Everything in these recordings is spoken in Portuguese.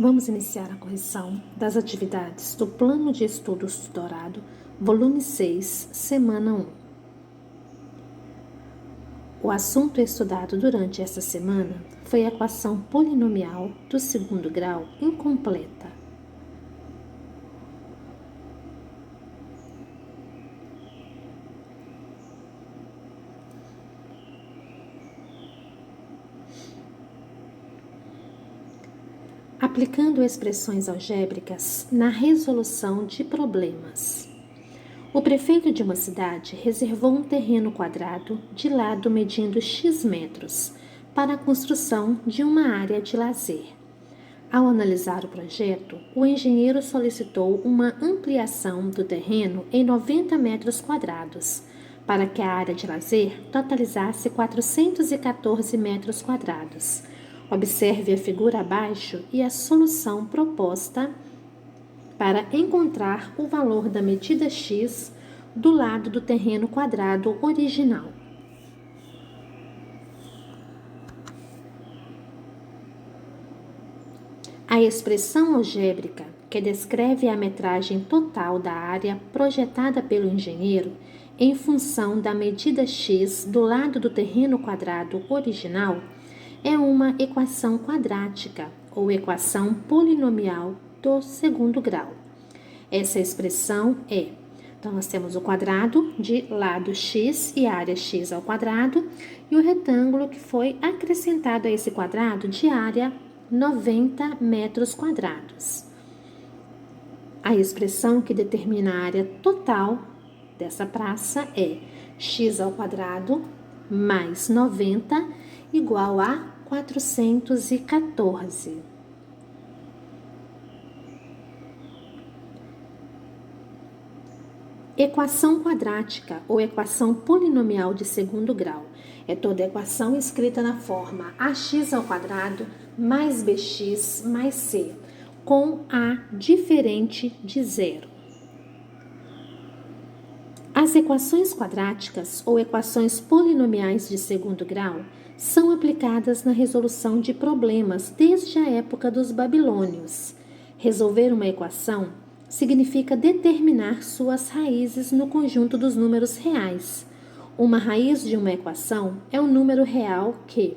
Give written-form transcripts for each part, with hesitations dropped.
Vamos iniciar a correção das atividades do Plano de Estudos Tutorado, volume 6, semana 1. O assunto estudado durante esta semana foi a equação polinomial do segundo grau incompleta. Aplicando expressões algébricas na resolução de problemas. O prefeito de uma cidade reservou um terreno quadrado de lado medindo X metros para a construção de uma área de lazer. Ao analisar o projeto, o engenheiro solicitou uma ampliação do terreno em 90 metros quadrados, para que a área de lazer totalizasse 414 metros quadrados. Observe a figura abaixo e a solução proposta para encontrar o valor da medida X do lado do terreno quadrado original. A expressão algébrica que descreve a metragem total da área projetada pelo engenheiro em função da medida X do lado do terreno quadrado original é uma equação quadrática ou equação polinomial do segundo grau. Essa expressão então nós temos o quadrado de lado x e área x ao quadrado e o retângulo que foi acrescentado a esse quadrado de área 90 metros quadrados. A expressão que determina a área total dessa praça é x ao quadrado mais 90 igual a 414. Equação quadrática ou equação polinomial de segundo grau é toda equação escrita na forma ax ao quadrado mais bx mais c, com a diferente de zero. As equações quadráticas ou equações polinomiais de segundo grau são aplicadas na resolução de problemas desde a época dos babilônios. Resolver uma equação significa determinar suas raízes no conjunto dos números reais. Uma raiz de uma equação é um número real que,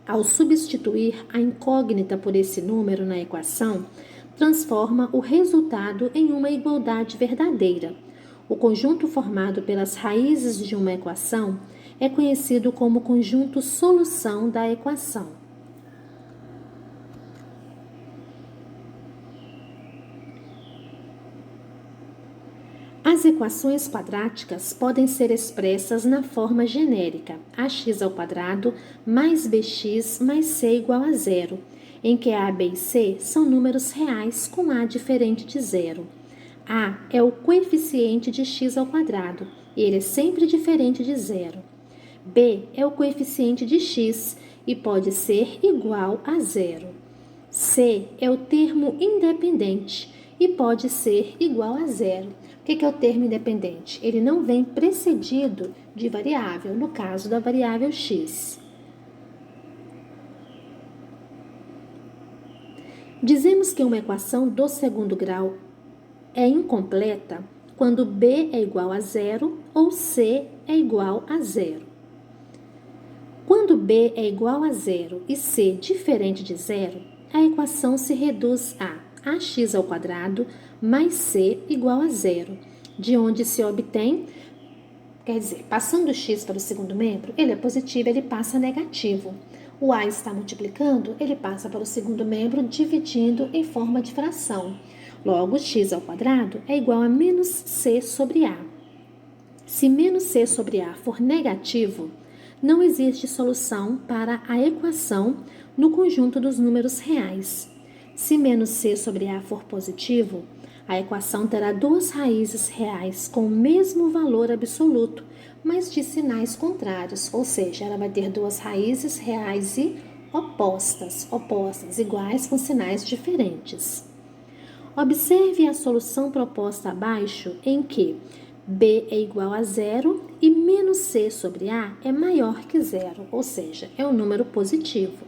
ao substituir a incógnita por esse número na equação, transforma o resultado em uma igualdade verdadeira. O conjunto formado pelas raízes de uma equação é conhecido como conjunto solução da equação. As equações quadráticas podem ser expressas na forma genérica ax ao quadrado mais bx mais c igual a zero, em que a, b e c são números reais com a diferente de zero. A é o coeficiente de x ao quadrado, e ele é sempre diferente de zero. B é o coeficiente de x e pode ser igual a zero. C é o termo independente e pode ser igual a zero. O que é o termo independente? Ele não vem precedido de variável, no caso da variável x. Dizemos que uma equação do segundo grau é incompleta quando b é igual a zero ou c é igual a zero. Quando b é igual a zero e c diferente de zero, a equação se reduz a ax ao quadrado mais c igual a zero, de onde se obtém, quer dizer, passando o x para o segundo membro, ele é positivo, ele passa negativo. O a está multiplicando, ele passa para o segundo membro dividindo em forma de fração. Logo, x ao quadrado é igual a menos c sobre a. Se menos c sobre a for negativo, não existe solução para a equação no conjunto dos números reais. Se menos c sobre a for positivo, a equação terá duas raízes reais com o mesmo valor absoluto, mas de sinais contrários, ou seja, ela vai ter duas raízes reais e opostas, iguais com sinais diferentes. Observe a solução proposta abaixo em que b é igual a zero e menos c sobre a é maior que zero, ou seja, é um número positivo.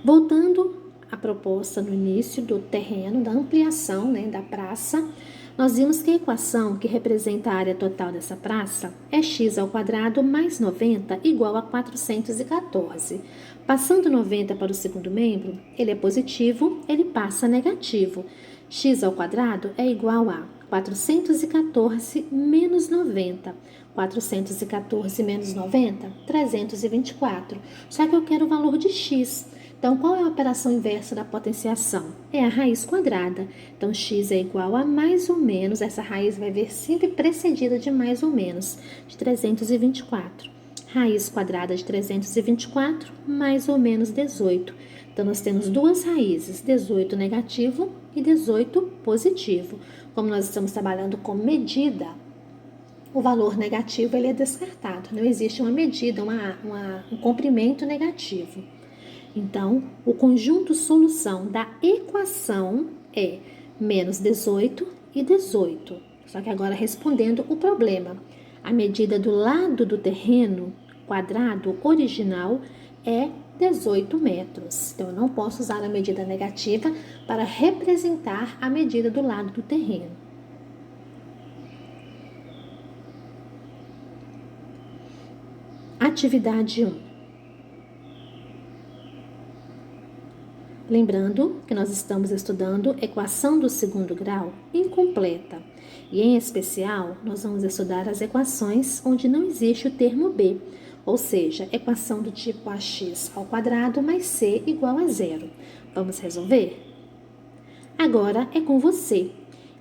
Voltando à proposta no início do terreno, da ampliação, né, da praça, nós vimos que a equação que representa a área total dessa praça é x² mais 90 igual a 414. Passando 90 para o segundo membro, ele é positivo, ele passa a negativo. X² é igual a 414 menos 90. 414 menos 90, 324. Só que eu quero o valor de x. Então, qual é a operação inversa da potenciação? É a raiz quadrada. Então, x é igual a mais ou menos, essa raiz vai vir sempre precedida de mais ou menos, de 324. Raiz quadrada de 324, mais ou menos 18. Então, nós temos duas raízes, 18 negativo e 18 positivo. Como nós estamos trabalhando com medida, o valor negativo ele é descartado. Não existe uma medida, um comprimento negativo. Então, o conjunto solução da equação é menos 18 e 18. Só que agora respondendo o problema. A medida do lado do terreno quadrado original é 18 metros. Então, eu não posso usar a medida negativa para representar a medida do lado do terreno. Atividade 1. Lembrando que nós estamos estudando equação do segundo grau incompleta. E, em especial, nós vamos estudar as equações onde não existe o termo b, ou seja, equação do tipo ax² mais c igual a 0. Vamos resolver? Agora é com você.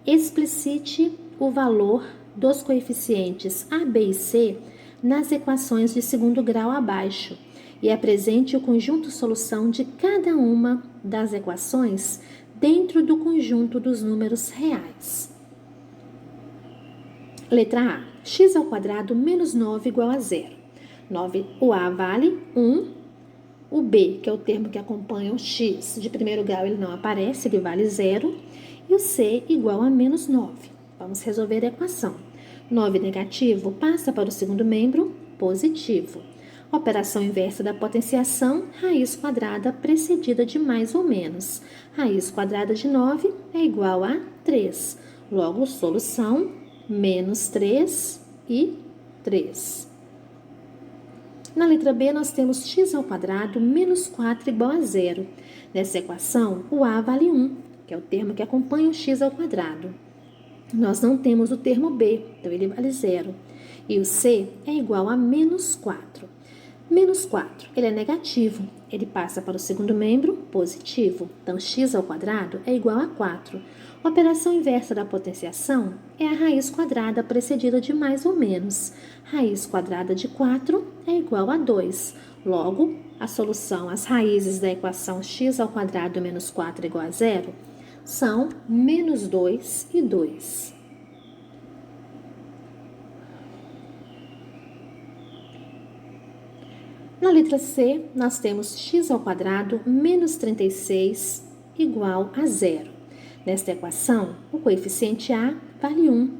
Explicite o valor dos coeficientes a, b e c nas equações de segundo grau abaixo e apresente o conjunto solução de cada uma das equações dentro do conjunto dos números reais. Letra A. x² menos 9 igual a 0. 9, o A vale 1. O B, que é o termo que acompanha o x de primeiro grau, ele não aparece, ele vale 0. E o C igual a menos 9. Vamos resolver a equação. 9 negativo passa para o segundo membro positivo. Operação inversa da potenciação, raiz quadrada precedida de mais ou menos. Raiz quadrada de 9 é igual a 3. Logo, solução, menos 3 e 3. Na letra B, nós temos x² menos 4 igual a 0. Nessa equação, o A vale 1, que é o termo que acompanha o x². Nós não temos o termo B, então ele vale 0. E o C é igual a menos 4. Menos 4, ele é negativo, ele passa para o segundo membro positivo. Então, x² é igual a 4. A operação inversa da potenciação é a raiz quadrada precedida de mais ou menos. Raiz quadrada de 4 é igual a 2. Logo, a solução, as raízes da equação x² menos 4 igual a 0 são menos 2 e 2. Na letra C, nós temos x² menos 36 igual a 0. Nesta equação, o coeficiente A vale 1.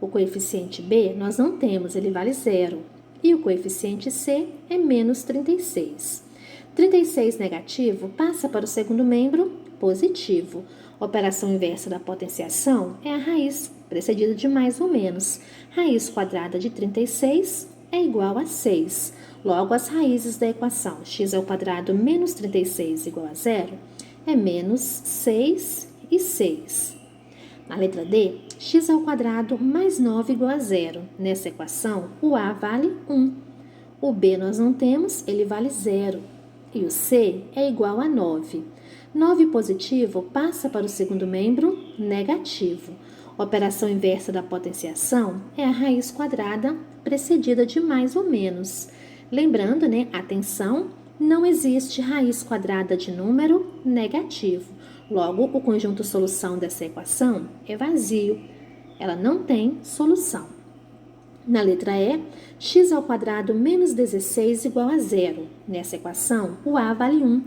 O coeficiente B nós não temos, ele vale 0. E o coeficiente C é menos 36. 36 negativo passa para o segundo membro positivo. Operação inversa da potenciação é a raiz, precedida de mais ou menos. Raiz quadrada de 36 é igual a 6. Logo, as raízes da equação x² menos 36 igual a 0 é menos 6 e 6. Na letra D, x² mais 9 igual a 0. Nessa equação, o A vale 1. O B nós não temos, ele vale 0. E o C é igual a 9. 9 positivo passa para o segundo membro negativo. Operação inversa da potenciação é a raiz quadrada precedida de mais ou menos. Lembrando, né, atenção, não existe raiz quadrada de número negativo. Logo, o conjunto solução dessa equação é vazio. Ela não tem solução. Na letra E, x² menos 16 igual a 0. Nessa equação, o A vale 1.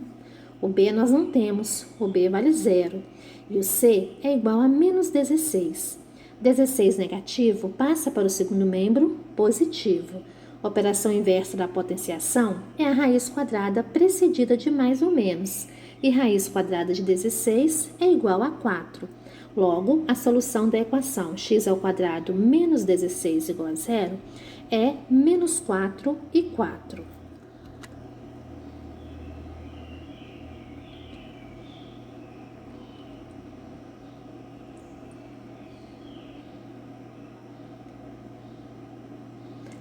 O B nós não temos, o B vale 0. E o C é igual a menos 16. 16 negativo passa para o segundo membro positivo. Operação inversa da potenciação é a raiz quadrada precedida de mais ou menos, e raiz quadrada de 16 é igual a 4. Logo, a solução da equação x ao quadrado menos 16 igual a zero é menos 4 e 4.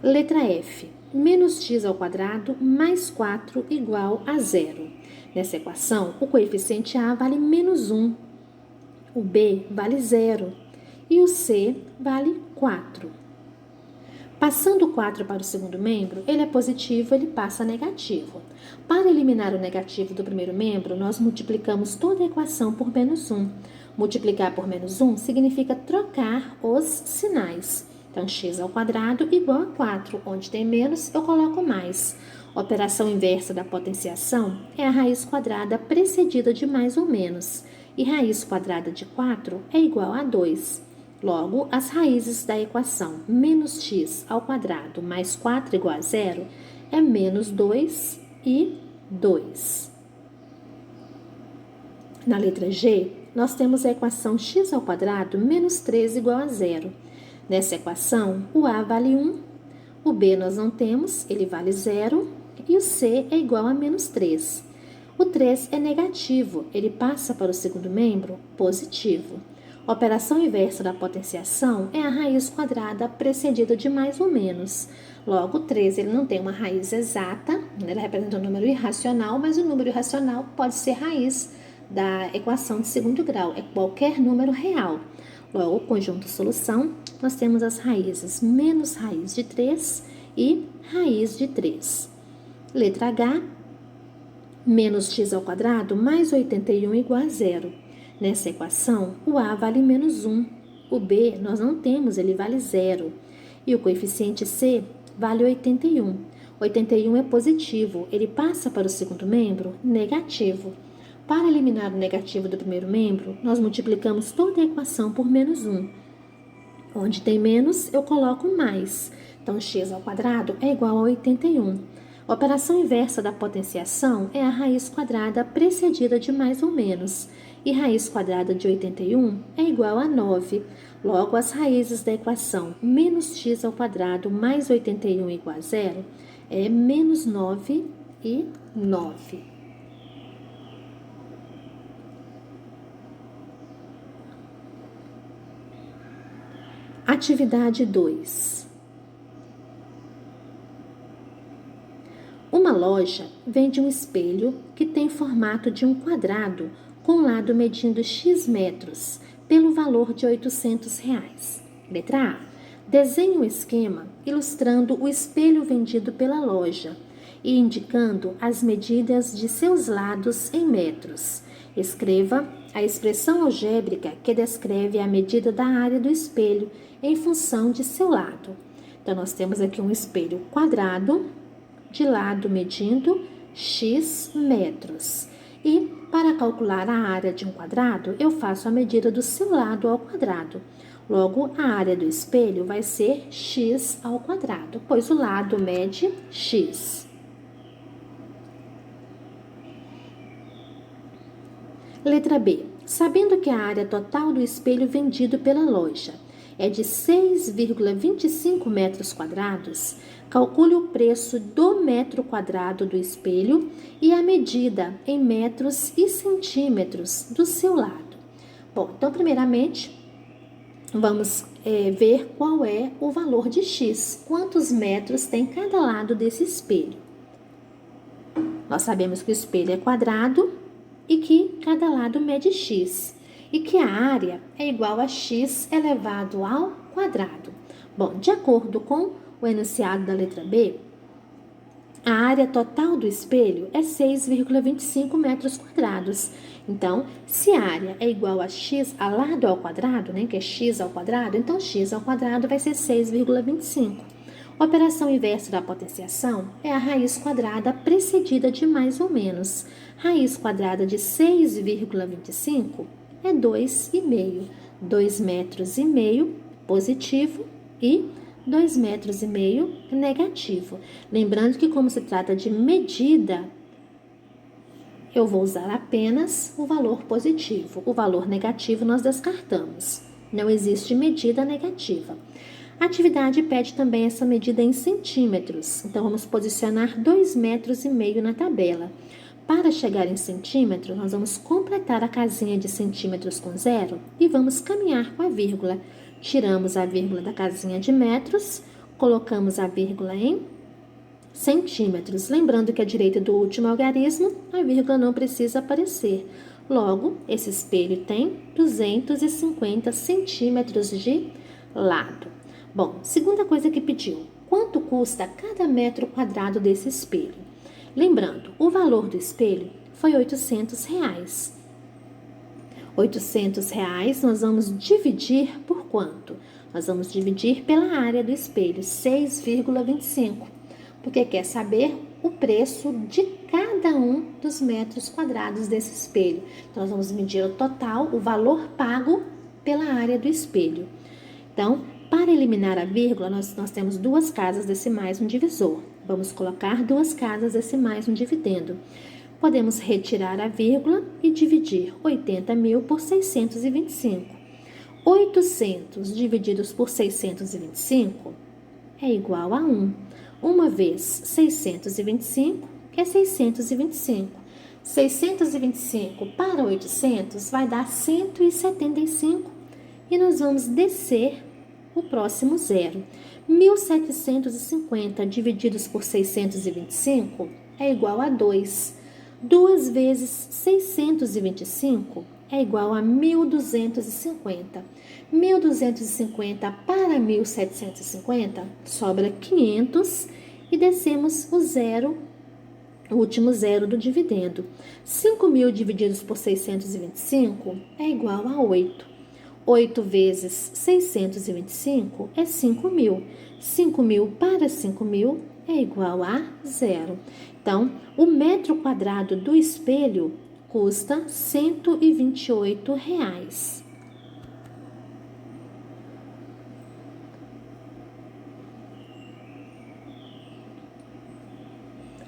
Letra F. Menos x ao quadrado mais 4 igual a zero. Nessa equação, o coeficiente A vale menos 1, o B vale 0 e o C vale 4. Passando o 4 para o segundo membro, ele é positivo, ele passa a negativo. Para eliminar o negativo do primeiro membro, nós multiplicamos toda a equação por menos 1. Multiplicar por menos 1 significa trocar os sinais. Então, x ao quadrado igual a 4. Onde tem menos, eu coloco mais. Operação inversa da potenciação é a raiz quadrada precedida de mais ou menos. E raiz quadrada de 4 é igual a 2. Logo, as raízes da equação menos x ao quadrado mais 4 igual a zero é menos 2 e 2. Na letra G, nós temos a equação x ao quadrado menos 3 igual a zero. Nessa equação, o A vale 1, o B nós não temos, ele vale 0, e o C é igual a menos 3. O 3 é negativo, ele passa para o segundo membro positivo. Operação inversa da potenciação é a raiz quadrada precedida de mais ou menos. Logo, o 3 ele não tem uma raiz exata, ele representa um número irracional, mas o número irracional pode ser raiz da equação de segundo grau, é qualquer número real. Logo, o conjunto solução, nós temos as raízes menos raiz de 3 e raiz de 3. Letra H, menos x ao quadrado mais 81 igual a zero. Nessa equação, o A vale menos 1, o B nós não temos, ele vale 0. E o coeficiente C vale 81. 81 é positivo, ele passa para o segundo membro negativo. Para eliminar o negativo do primeiro membro, nós multiplicamos toda a equação por menos 1. Onde tem menos, eu coloco mais. Então, x ao quadrado é igual a 81. A operação inversa da potenciação é a raiz quadrada precedida de mais ou menos. E raiz quadrada de 81 é igual a 9. Logo, as raízes da equação menos x ao quadrado mais 81 igual a zero é menos 9 e 9. Atividade 2. Uma loja vende um espelho que tem formato de um quadrado com lado medindo x metros pelo valor de R$800. Letra A. Desenhe um esquema ilustrando o espelho vendido pela loja e indicando as medidas de seus lados em metros. Escreva a expressão algébrica que descreve a medida da área do espelho em função de seu lado. Então, nós temos aqui um espelho quadrado, de lado medindo x metros. E, para calcular a área de um quadrado, eu faço a medida do seu lado ao quadrado. Logo, a área do espelho vai ser x ao quadrado, pois o lado mede x. Letra B. Sabendo que a área total do espelho vendido pela loja é de 6,25 metros quadrados, calcule o preço do metro quadrado do espelho e a medida em metros e centímetros do seu lado. Bom, então, primeiramente, vamos ver qual é o valor de x, quantos metros tem cada lado desse espelho. Nós sabemos que o espelho é quadrado e que cada lado mede x. E que a área é igual a x elevado ao quadrado. Bom, de acordo com o enunciado da letra B, a área total do espelho é 6,25 metros quadrados. Então, se a área é igual a x a lado ao quadrado, né, que é x ao quadrado, então x ao quadrado vai ser 6,25. A operação inversa da potenciação é a raiz quadrada precedida de mais ou menos. Raiz quadrada de 6,25 é 2,5. 2,5 metros positivo e 2,5 metros negativo. Lembrando que como se trata de medida, eu vou usar apenas o valor positivo. O valor negativo nós descartamos. Não existe medida negativa. A atividade pede também essa medida em centímetros. Então, vamos posicionar 2,5 metros na tabela. Para chegar em centímetros, nós vamos completar a casinha de centímetros com zero e vamos caminhar com a vírgula. Tiramos a vírgula da casinha de metros, colocamos a vírgula em centímetros. Lembrando que à direita do último algarismo, a vírgula não precisa aparecer. Logo, esse espelho tem 250 centímetros de lado. Bom, segunda coisa que pediu, quanto custa cada metro quadrado desse espelho? Lembrando, o valor do espelho foi R$800. R$800 nós vamos dividir por quanto? Nós vamos dividir pela área do espelho, 6,25, porque quer saber o preço de cada um dos metros quadrados desse espelho. Então, nós vamos medir o total, o valor pago pela área do espelho. Então, para eliminar a vírgula, nós temos duas casas decimais no divisor. Vamos colocar duas casas decimais no dividendo. Podemos retirar a vírgula e dividir 80.000 por 625. 800 divididos por 625 é igual a 1. Uma vez 625 é 625. 625 para 800 vai dar 175. E nós vamos descer o próximo zero. 1.750 divididos por 625 é igual a 2. 2 vezes 625 é igual a 1.250. 1.250 para 1.750 sobra 500 e descemos o zero, o último zero do dividendo. 5.000 divididos por 625 é igual a 8. 8 vezes 625 é 5.000. 5.000 para 5.000 é igual a 0. Então, o metro quadrado do espelho custa R$128.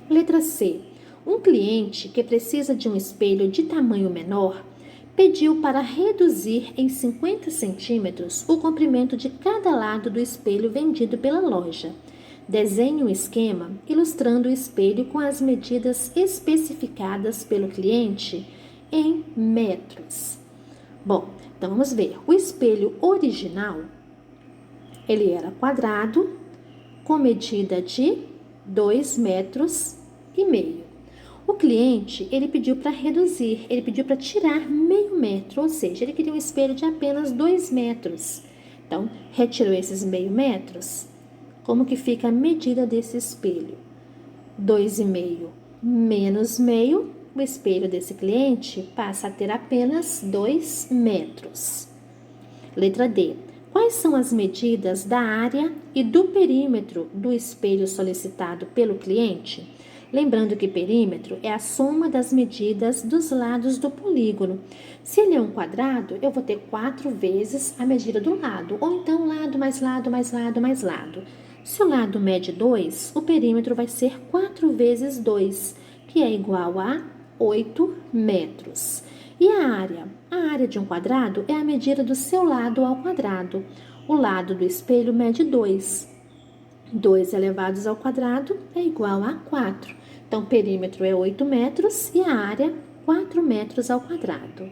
Letra C. Um cliente que precisa de um espelho de tamanho menor pediu para reduzir em 50 centímetros o comprimento de cada lado do espelho vendido pela loja. Desenhe um esquema ilustrando o espelho com as medidas especificadas pelo cliente em metros. Bom, então vamos ver. O espelho original, ele era quadrado com medida de 2,5 metros. O cliente, ele pediu para reduzir, ele pediu para tirar meio metro, ou seja, ele queria um espelho de apenas 2 metros. Então, retirou esses meio metros. Como que fica a medida desse espelho? 2,5 menos meio, o espelho desse cliente passa a ter apenas 2 metros. Letra D. Quais são as medidas da área e do perímetro do espelho solicitado pelo cliente? Lembrando que perímetro é a soma das medidas dos lados do polígono. Se ele é um quadrado, eu vou ter 4 vezes a medida do lado, ou então lado mais lado mais lado mais lado. Se o lado mede 2, o perímetro vai ser 4 vezes 2, que é igual a 8 metros. E a área? A área de um quadrado é a medida do seu lado ao quadrado. O lado do espelho mede 2. 2 elevados ao quadrado é igual a 4. Então, o perímetro é 8 metros e a área 4 metros ao quadrado.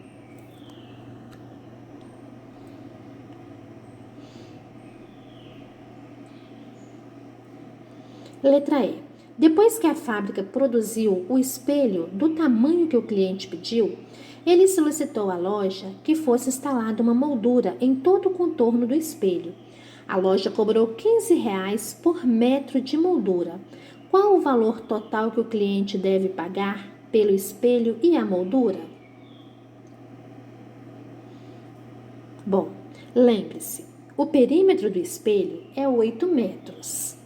Letra E. Depois que a fábrica produziu o espelho do tamanho que o cliente pediu, ele solicitou à loja que fosse instalada uma moldura em todo o contorno do espelho. A loja cobrou R$15 por metro de moldura. Qual o valor total que o cliente deve pagar pelo espelho e a moldura? Bom, lembre-se, o perímetro do espelho é 8 metros.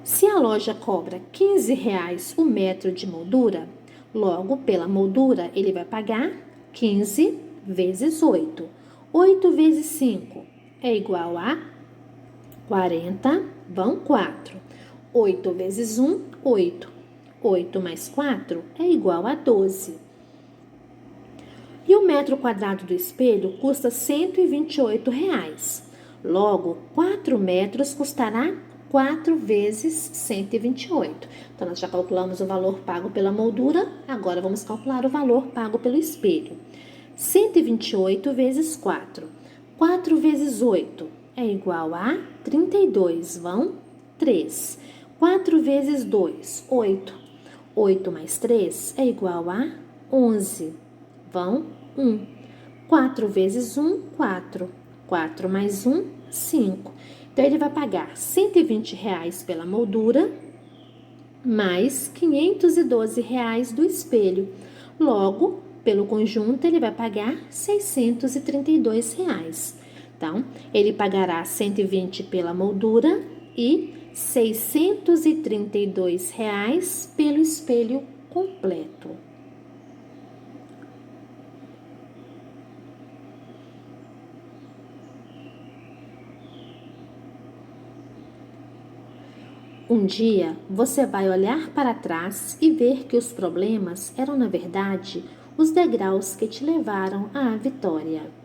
Se a loja cobra R$15 o metro de moldura, logo pela moldura ele vai pagar 15 vezes 8. 8 vezes 5 é igual a 40 vão 4. 8 vezes 1, 8. 8 mais 4 é igual a 12. E o metro quadrado do espelho custa R$ 128. Logo, 4 metros custará 4 vezes 128. Então, nós já calculamos o valor pago pela moldura, agora vamos calcular o valor pago pelo espelho. 128 vezes 4. 4 vezes 8 é igual a 32, vão 3. 4 vezes 2, 8. 8 mais 3 é igual a 11, vão 1. 4 vezes 1, 4. 4 mais 1, 5. Então, ele vai pagar R$ 120 pela moldura, mais R$ 512 do espelho. Logo, pelo conjunto, ele vai pagar R$ 632. Então, ele pagará 120 pela moldura e R$ 632 pelo espelho completo. Um dia, você vai olhar para trás e ver que os problemas eram, na verdade, os degraus que te levaram à vitória.